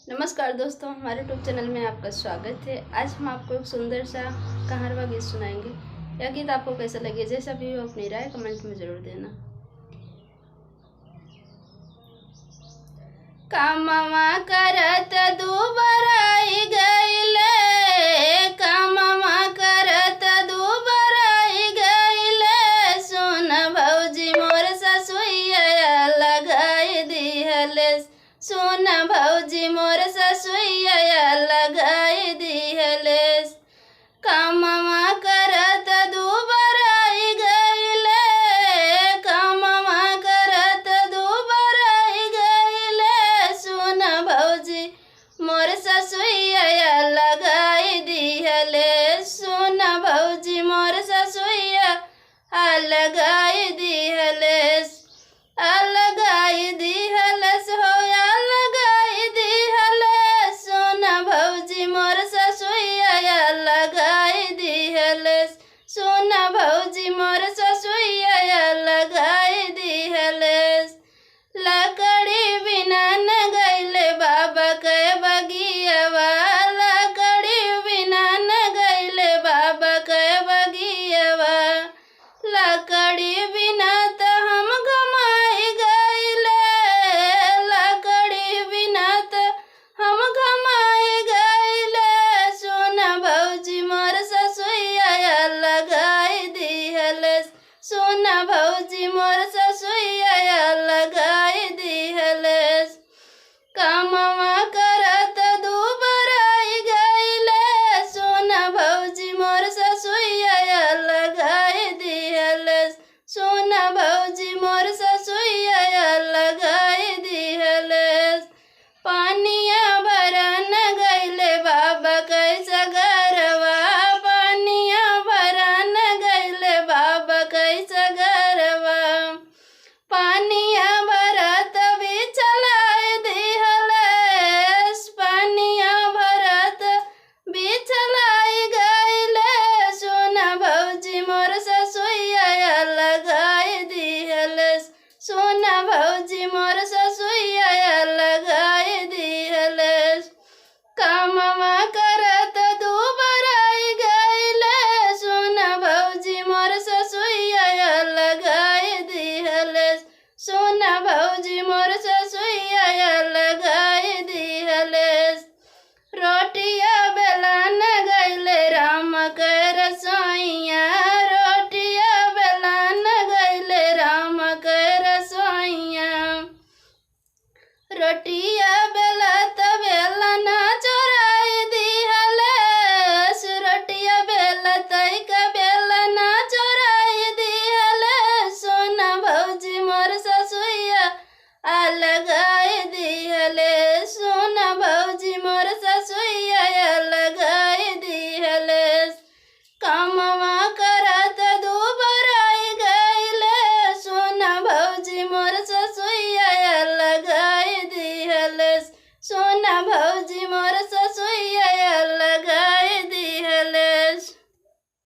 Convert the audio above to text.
नमस्कार दोस्तों, हमारे यूट्यूब चैनल में आपका स्वागत है। आज हम आपको एक सुंदर सा कहारवा गीत सुनाएंगे। यह गीत आपको कैसा लगे, जैसा भी हो अपनी राय कमेंट में ज़रूर देना। कामवा करत दुबराई गइले, कामवा करत दुबराई गइले, सुन भौजी मोर ससुइया लगाई दिहले, सुन भौजी मोर ससुइया लगाई दिहले। कामवा करत दुबराई गइले, कामवा करत दुबराई गइले, सुन भौजी मोर ससुइया लगाई दिहले।